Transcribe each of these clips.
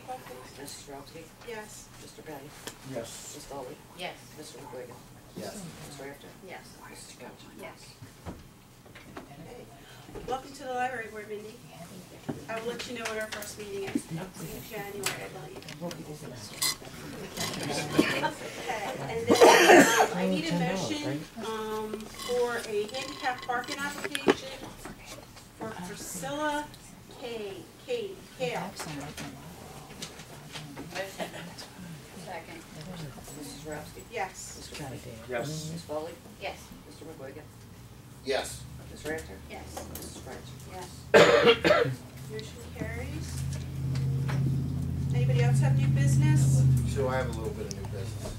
call, please. Mrs. Drowsy? Yes. Mr. Petty? Yes. Ms. Foley? Yes. Mr. McGuigan? Yes. Ms. Rafter? Yes. Mrs. Crouch? Yes. Okay. Welcome to the library board, Mindy. I will let you know when our first meeting is. In January, I believe. Okay, and then I need a motion for a handicap parking application for Priscilla Kale. Motion. Second. Mrs. Drowsy? Yes. Mr. Petty? Yes. Ms. Foley? Yes. Mr. McGuigan? Yes. Ms. Rafter? Yes. Mrs. Crouch? Yes. Motion carries. Anybody else have new business? So I have a little bit of new business.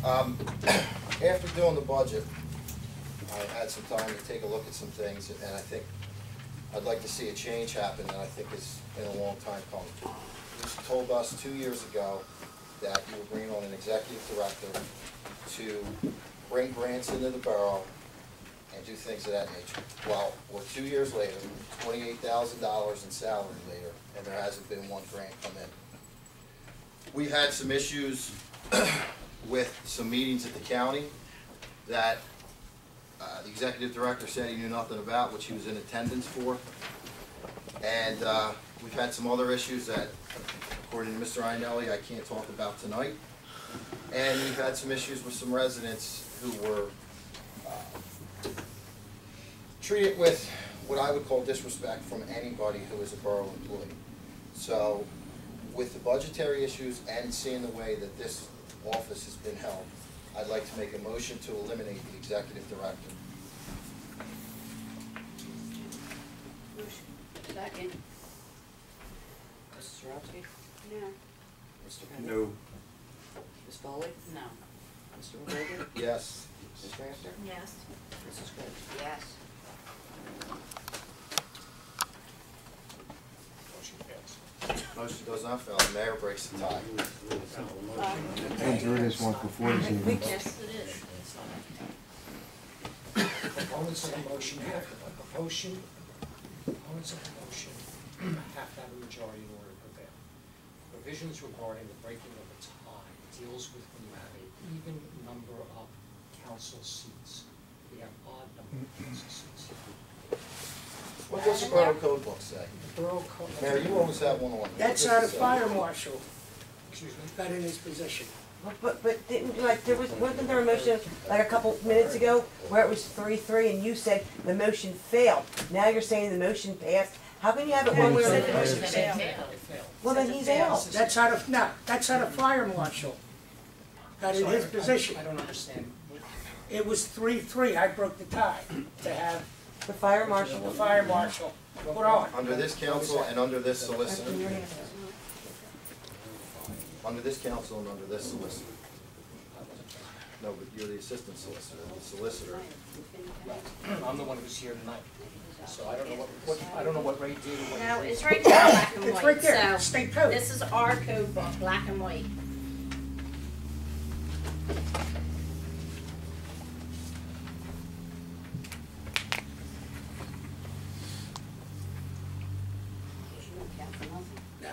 After doing the budget, I had some time to take a look at some things, and I think I'd like to see a change happen that I think is in a long time coming. You told us 2 years ago that you were bringing on an executive director to bring grants into the borough and do things of that nature. Well, we're 2 years later, $28,000 in salary later, and there hasn't been one grant come in. We've had some issues with some meetings at the county that the executive director said he knew nothing about, which he was in attendance for. And we've had some other issues that, according to Mr. Einelli, I can't talk about tonight. And we've had some issues with some residents who were treated with what I would call disrespect from anybody who is a borough employee. So with the budgetary issues and seeing the way that this office has been held, I'd like to make a motion to eliminate the executive director. Second. Mrs. Drowsy? No. Mr. Petty? No. Ms. Foley? No. Mr. McGuigan? Yes. Ms. Rafter? Yes. Mrs. Crouch? Yes. Motion does not fail. The mayor breaks the tie. Been through this once before this evening. Yes, it is. Opponents of the motion have to have a motion have to have a majority in order to prevail. Provisions regarding the breaking of a tie deals with when you have an even number of council seats. We have odd number of council seats. What does the borough code book say? The borough code. Mayor, you always have one on. That's not a fire marshal. Excuse me. Not in his position. But didn't, like, wasn't there a motion like a couple minutes ago where it was 3-3 and you said the motion failed? Now you're saying the motion passed. How can you have it one way or the other? Motion failed. Well, then he's out. That's not a, no, that's not a fire marshal. Not in his position. I don't understand. It was 3-3. I broke the tie to have The fire marshal. the fire marshal put on. Under this council and under this solicitor. Under this council and under this solicitor. No, but you're the assistant solicitor. The solicitor. I'm the one who's here tonight, so I don't know I don't know what Ray did. No, it's right there, black and white. It's right there, So, state code. this is our code book, black and white. No.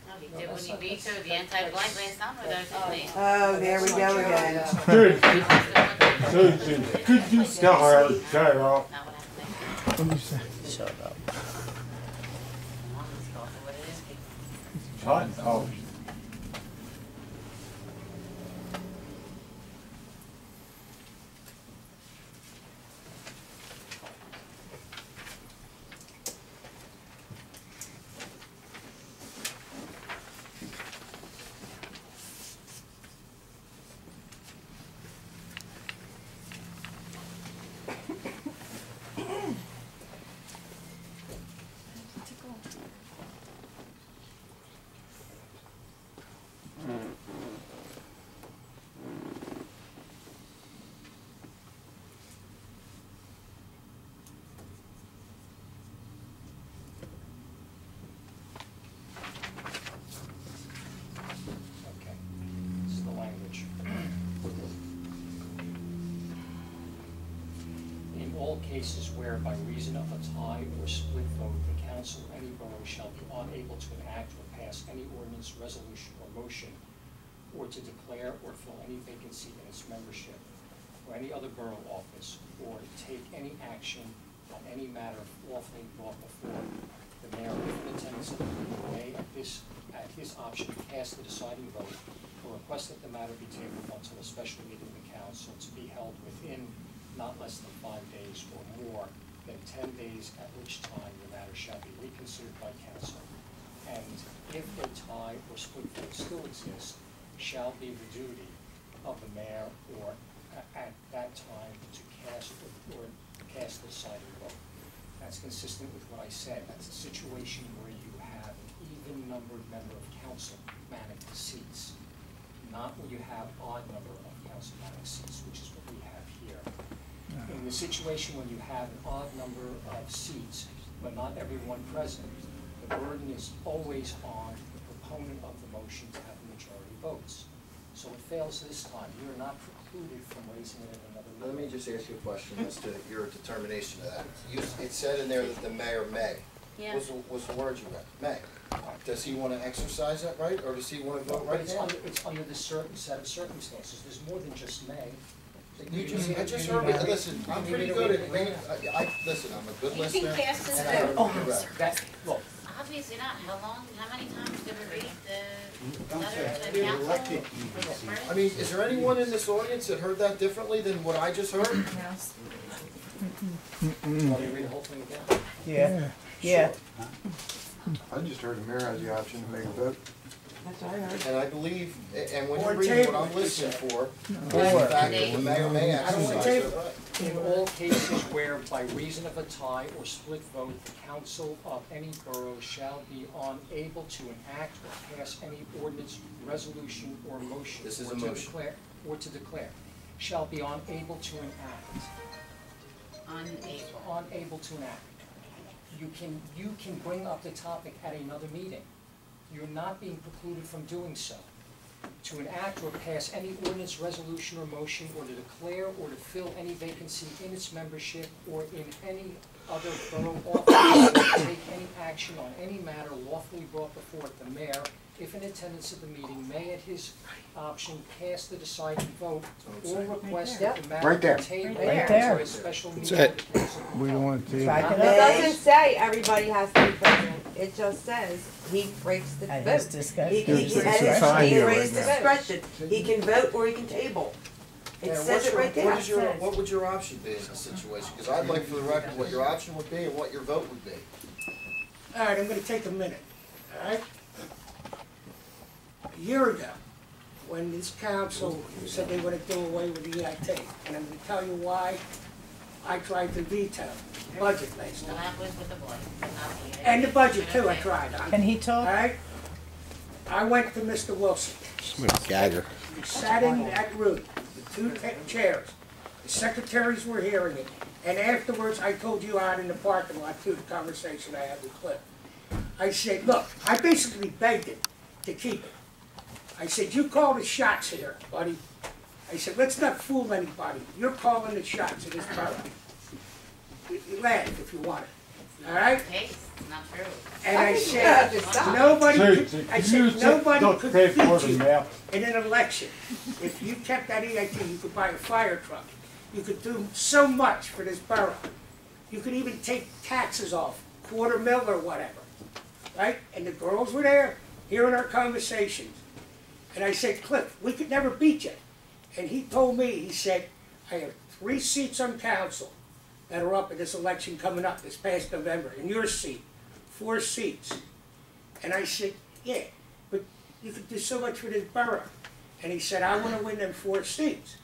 No, he did when he vetoed the anti-black last time with those, didn't he? Oh, there we go again. Good. Could you start? All right, sorry, Rob. Not what I think. What do you say? Shut up. Let's go for what it is. Hot? Oh. Okay, this is the language. In all cases where by reason of a tie or split vote, the council or any borough borough shall be unable to enact or pass any ordinance, resolution, or motion, or to declare or fill any vacancy in its membership, or any other borough office, or take any action on any matter lawfully brought before the mayor in attendance of the meeting may at his option cast the deciding vote, or request that the matter be tabled until a special meeting of the council to be held within not less than 5 days or more than 10 days, at which time the matter shall be reconsidered by council. And if a tie or split vote still exists, shall be the duty of the mayor or at that time to cast the deciding vote. That's consistent with what I said. That's a situation where you have an even-numbered member of council manning the seats, not when you have odd number of council manning seats, which is what we have here. In the situation when you have an odd number of seats, but not everyone present, the burden is always on the proponent of the motion to have the majority votes. So it fails this time. You're not precluded from raising it at another Let meeting. me just ask you a question as to your determination of that. It said in there that the mayor may. Yeah. What's the word you read? May. Does he want to exercise that right, or does he want to vote But right it's now? it's under this certain set of circumstances. There's more than just may. I just heard me, listen, I'm pretty good at, listen, I'm a good You listener. can cast this and I heard vote. what you read. That, look, Obviously not. How many times did we read the letter to the council? I mean, is there anyone in this audience that heard that differently than what I just heard? want me to read the whole thing again? Yeah. Yeah. I just heard the mayor has the option to make a vote. That's what I heard. And I believe, and when Or you're reading table. what I'm listening for, Or- is the fact that the mayor may exercise table. it right. In all cases where by reason of a tie or split vote, the council of any borough shall be unable to enact or pass any ordinance, resolution, or motion. This is or a to motion. declare- Or to declare, shall be unable to enact. Unable to enact. You can bring up the topic at another meeting. You're not being precluded from doing so. To enact or pass any ordinance, resolution, or motion, or to declare or to fill any vacancy in its membership or in any other borough office, or to take any action on any matter lawfully brought before the mayor, if in attendance at the meeting, may at his option cast the deciding vote or request that the matter Right there. be tabled Right until a special meeting of the council. We don't want to. It It doesn't say everybody has to be present, it just says he breaks the At his vote. discretion. He There's can, a at his, tie he here raised right his now. discretion, he can vote or he can table. It Yeah, says what's it your- right there. What would your option be in this situation? Because I'd like for the record what your option would be and what your vote would be. All right, I'm gonna take a minute, all right? A year ago, when this council said they were gonna do away with the EIT, and I'm gonna tell you why I tried to veto the budget last Well, time. that was with the boy, but not the. And the budget too, I tried on, Can he all talk? right? I went to Mr. Wilson. Gagger. We sat in that room, the two chairs. The secretaries were hearing it. And afterwards, I told you out in the parking lot too, the conversation I had with Cliff. I said, look, I basically begged him to keep it. I said, you call the shots here, buddy. I said, let's not fool anybody. You're calling the shots in this borough. You laugh if you want it, all right? Case, it's not true. And I You have said, to stop. nobody could, I said, nobody could beat you in an election. If you kept that EIT, you could buy a fire truck. You could do so much for this borough. You could even take taxes off, $250,000 or whatever, right? And the girls were there, hearing our conversations. And I said, Cliff, we could never beat you. And he told me, he said, I have 3 seats on council that are up in this election coming up this past November, in your seat, 4 seats. And I said, yeah, but you could do so much for this borough. And he said, I want to win them 4 seats.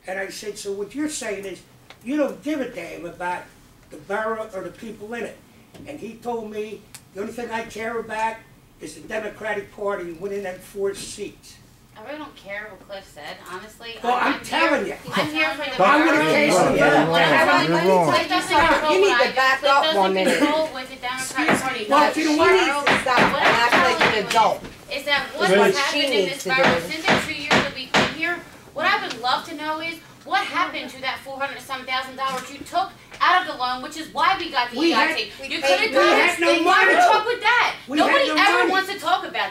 And I said, so what you're saying is, you don't give a damn about the borough or the people in it. And he told me, the only thing I care about is the Democratic Party winning them 4 seats. I really don't care what Cliff said, honestly. Well, I'm telling you. I'm here for the. I'm gonna case borough. it. Yeah. Whatever. You're wrong. Cliff doesn't Stop. control You need what to I do. back Cliff up doesn't 1 minute. control what the Democratic Party Well, does. you know She what? needs to stop What and I'm act like telling an you adult. is that what That's has what she happened in needs this to borough do. since the 2 years that we've been here, what I would love to know is what happened to that $400,000 you took out of the loan, which is why we got the We EIT. had- You could have we done had no this thing. money. What's wrong with that?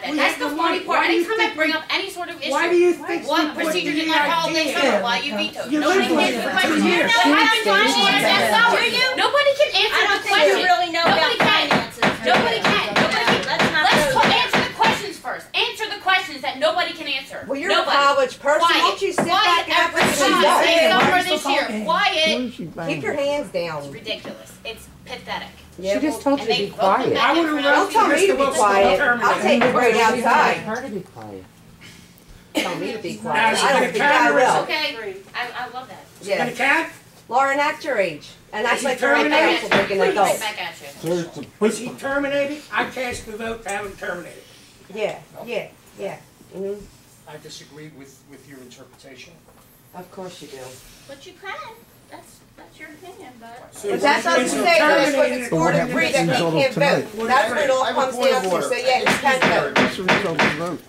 about that. We That's have the the funny money. part. Why do you Anytime I think bring we- up any sort of issue, Why do you think what we put procedure the did not follow EIT last in? summer? Why you vetoed? You Nobody lived can with answer it the for question. 2 years. No, I haven't tried to answer that summer. Do you? Nobody can answer I the don't think question. you really know Nobody about can. finances. Nobody can. Nobody can. Let's go there. answer the questions first. Answer the questions that nobody can answer. Well, you're nobody. a college person, why don't you sit back and have Quiet. a Every time. This summer, this year. Quiet. Keep your hands It's down. ridiculous. It's pathetic. Yeah, She just told And you to they be vote them quiet. back I in would've for rather Don't tell me to be Mr. Wilson quiet. terminated. I'll take it right outside. Her to be quiet. Tell me to be Now, quiet. is it I don't gonna think I count or is will. Okay, I love that. Yeah. Gonna count? Lauren, act your age. And that's Is he like right terminated? now, like an adult. Right back at you. Was he terminated? I cast the vote to have him terminated. Yeah, yeah. Mhm. I disagree with your interpretation. Of course you do. But you can. That's your opinion, but. But that doesn't Is he say that it's terminated? what the board agreed that he can't vote. That's what it all I have a comes point down of to, order. so yeah, he can vote. What's the result of the vote?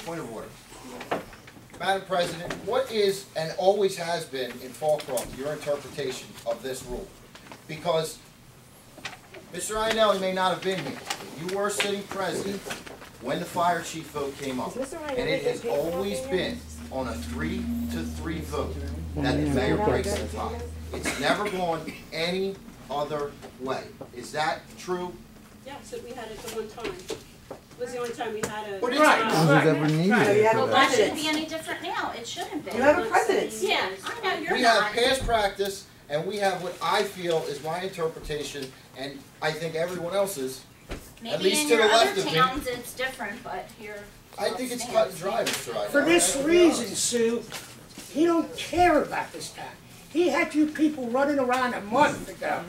Point of order. Madam President, what is, and always has been in Fallcroft, your interpretation of this rule? Because Mr. Ionelli may not have been here. You were sitting president when the fire chief vote came up. Is Mr. Ionelli And it has getting paid for always helping been on a 3-3 vote that the mayor breaks the tie. It's never gone any other way. Is that true? Yeah, so we had it the one time. It was the only time we had a. What is Right. it? Was it ever needed Right, you have after a that? That shouldn't president. be any different now. It shouldn't be. You have a president. Yeah, I know, you're We not. have past practice, and we have what I feel is my interpretation, and I think everyone else's. Maybe least in to the your left other of me. towns it's different, but here. I think it's cut and dry, Mr. Ionelli. For this I gotta be reason, honest. Sue, he don't care about this town. He had you people running around a month ago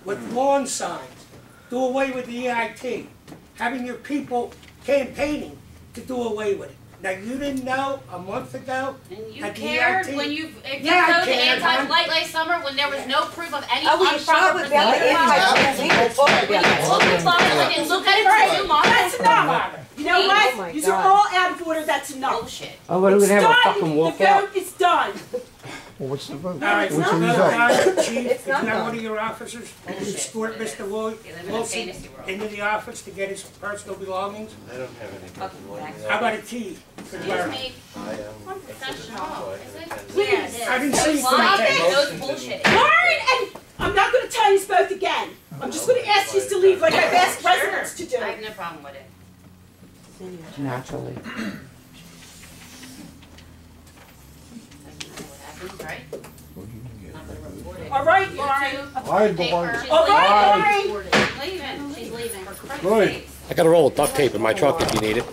with lawn signs, do away with the EIT, having your people campaigning to do away with it. Now, you didn't know a month ago And you at the cared EIT? when you Yeah, I voted cared, anti-blight last summer when there was no proof of any I was shocked unproper about the procedure. anti-vax. We were talking about When you that. took the file and looked at it for 2 months. That's enough. You know Oh what? my These are God. all out of order, that's enough. Bullshit. Oh, what are we It's gonna have a done. fucking The walkout? vote is done. Well, what's the vote? All right, What's so the now, result? Chief, It's is not not done. one of your officers escort Mr. Lloyd They live in a Wilson fantasy world. into the office to get his personal belongings? I don't have any fucking money. How about a key for Excuse Jared? me. I am. I'm professional. Is it? Please. Yeah, it is. I didn't see you Lying. for that. Those bullshit. Lauren, and I'm not gonna tell you both again. I'm just gonna ask you to leave like I've asked Sure. residents to do. I have no problem with it. Naturally. Doesn't matter what happens, right? Not gonna report it. All right, YouTube, Lauren. Hi, paper. Lauren. She's All right, leaving. Lauren. She's leaving. She's leaving. For Christ's Good. sakes. I got a roll of duct tape in my truck if you need it.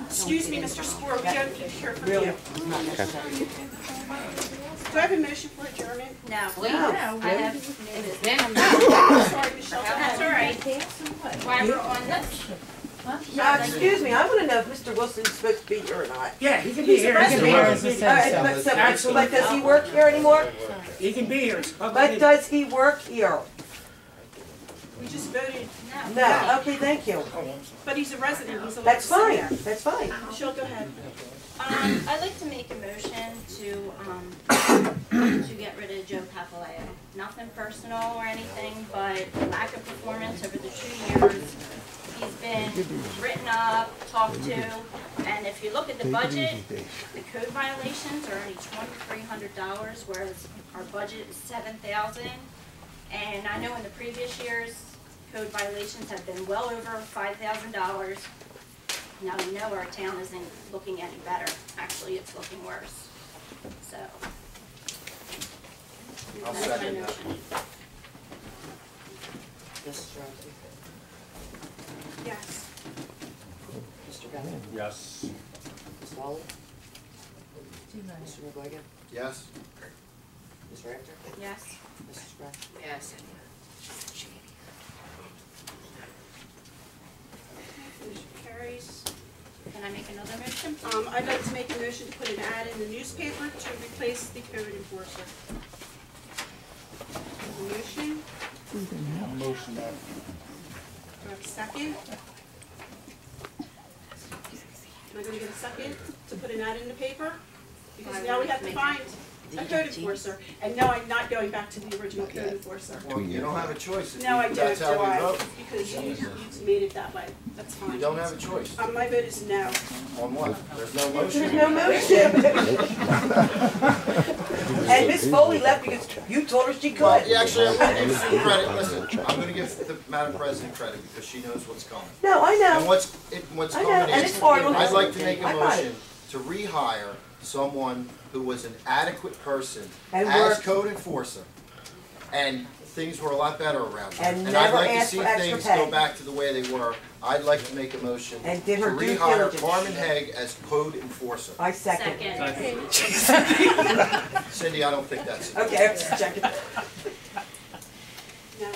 Excuse me, Mr. Spore, we don't need to hear from Really? you. Do I have a motion for adjournment? No, please. No. I have new business. Sorry, Michelle. That's all right. While we're on this. Excuse me, I wanna know if Mr. Wilson's supposed to be here or not. Yeah, he can be He's a here. He can be resident. here. All right, but so, Absolutely. but does he work here anymore? He can be here. It's public But meeting. does he work here? We just voted, No, okay, thank you. but he's a resident, he's allowed to That's sit fine, there. that's fine. Michelle, go ahead. I'd like to make a motion to get rid of Joe Papaleo. Nothing personal or anything, but lack of performance over the 2 years. He's been written up, talked to, and if you look at the budget, the code violations are only $2,300, whereas our budget is $7,000. And I know in the previous years, code violations have been well over $5,000. Now we know our town isn't looking any better. Actually, it's looking worse. So. I'll that's my second that. motion. Mrs. Ramsey? Yes. Mr. Bennett? Yes. Ms. Foley? Mr. McGuigan? Yes? Ms. Rafter? Yes. Mrs. Brown? Yes. Motion carries. Can I make another motion? I'd like to make a motion to put an ad in the newspaper to replace the code enforcer. A motion, Motion that. do I have a second? Am I gonna get a second to put an ad in the paper? Because now we have to find a code enforcer, and no, I'm not going back to the original code enforcer. Well, you don't have a choice. If No, I you- don't, That's do how we I? vote. Because you made it that way, that's fine. You don't have a choice. My vote is no. On what? There's no motion. There's no motion. And Miss Foley left because you told her she Well, could. yeah, actually, I'm gonna give Sue credit, listen, I'm gonna give the Madam President credit because she knows what's coming. No, I know. And what's I know, coming and is, it's horrible. I'd like to make a I got it. motion to rehire someone who was an adequate person And as worked. code enforcer. And things were a lot better around here. And I'd never like to asked see for extra things pay. go back to the way they were. I'd like to make a motion to And did her due rehire diligence. Carmen Haig as code enforcer. I second. Cindy, I don't think that's it. Okay, check it. No.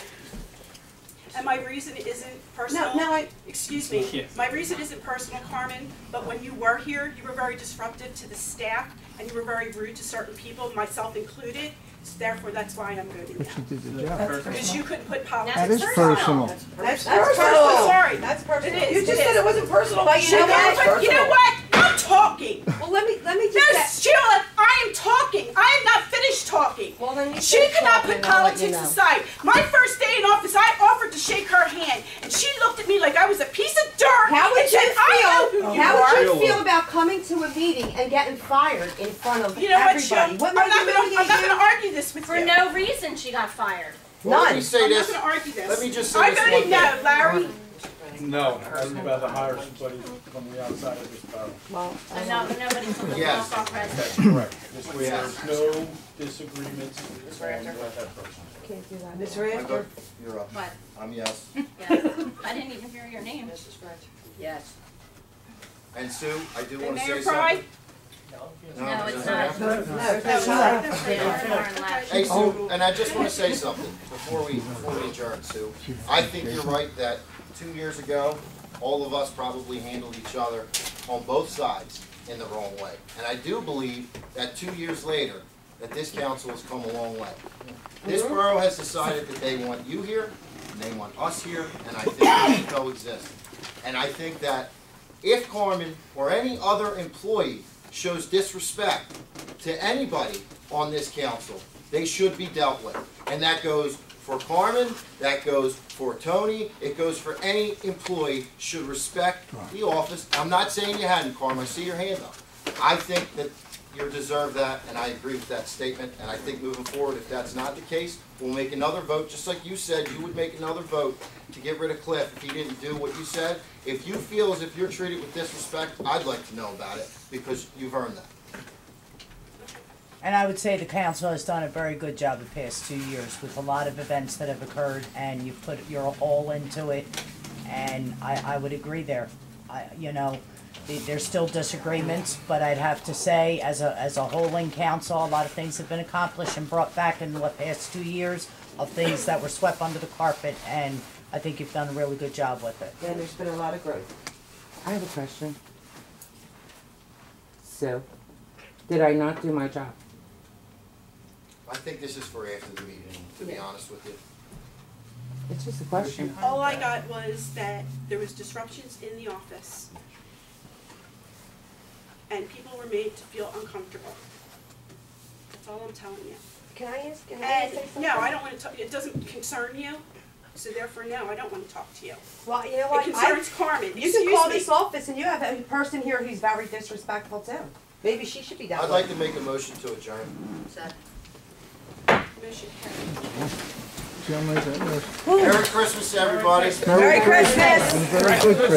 And my reason isn't personal. No, Excuse me. My reason isn't personal, Carmen, but when you were here, you were very disruptive to the staff, and you were very rude to certain people, myself included. So therefore, that's why I'm voting no. She did the job. Because you couldn't put politics. That is aside. personal. That's I'm personal. sorry. That's personal. It is. You just said it wasn't personal. But you know what? But you know what? I'm talking. Well, let me No, just say. Sheila, I am talking. I am not finished talking. Well, then you She finish could not talking put and I'll let you politics know. aside. My first day in office, I offered to shake her hand, and she looked at me like I was a piece of dirt. How would and you said, I know feel? who you How are. would you feel about coming to a meeting and getting fired in front of You know what, Sheila? everybody? I'm not gonna argue this with For you. no reason she got fired. Well, let me None. say I'm this. not gonna argue this. Let me just say I this voted one no, thing. Larry. No, I'd rather hire somebody from the outside of this borough. Well, I know, nobody's from the Yes. local president. That's correct. This way there's no disagreements on that person. can't do that. Miss I Rafter? vote, you're up. What? I'm yes. Yeah. I didn't even hear your name. Mrs. French. Yes. And Sue, I do And want to Mayor say Fry? something. No, it's doesn't not. have to? No, That's that's They not. are Lauren left. Hey Sue, and I just want to say something before we adjourn, Sue. I think you're right that 2 years ago, all of us probably handled each other on both sides in the wrong way. And I do believe that 2 years later, that this council has come a long way. This borough has decided that they want you here, and they want us here, and I think we should coexist. And I think that if Carmen or any other employee shows disrespect to anybody on this council, they should be dealt with. And that goes for Carmen, that goes for Tony, it goes for any employee should respect the office. I'm not saying you hadn't, Carmen, I see your hand up. I think that you deserve that, and I agree with that statement, and I think moving forward, if that's not the case, we'll make another vote, just like you said, you would make another vote to get rid of Cliff if he didn't do what you said. If you feel as if you're treated with disrespect, I'd like to know about it, because you've earned that. And I would say the council has done a very good job the past 2 years with a lot of events that have occurred, and you've put your all into it, and I would agree there. There's still disagreements, but I'd have to say, as a whole in council, a lot of things have been accomplished and brought back in the past 2 years of things that were swept under the carpet, and I think you've done a really good job with it. And there's been a lot of growth. I have a question. So, did I not do my job? I think this is for after the meeting, to be honest with you. It's just a question. All I got was that there was disruptions in the office. And people were made to feel uncomfortable. That's all I'm telling you. Can I ask? Can I And, say something? no, I don't want to talk, it doesn't concern you, so therefore, no, I don't want to talk to you. Well, you know what? It concerns Carmen, You can call excuse me. this office and you have a person here who's very disrespectful too. Maybe she should be dealt I'd with. like to make a motion to adjourn. Motion carried. She'll make that motion. Merry Christmas, everybody. Merry Christmas! Very good, Chris.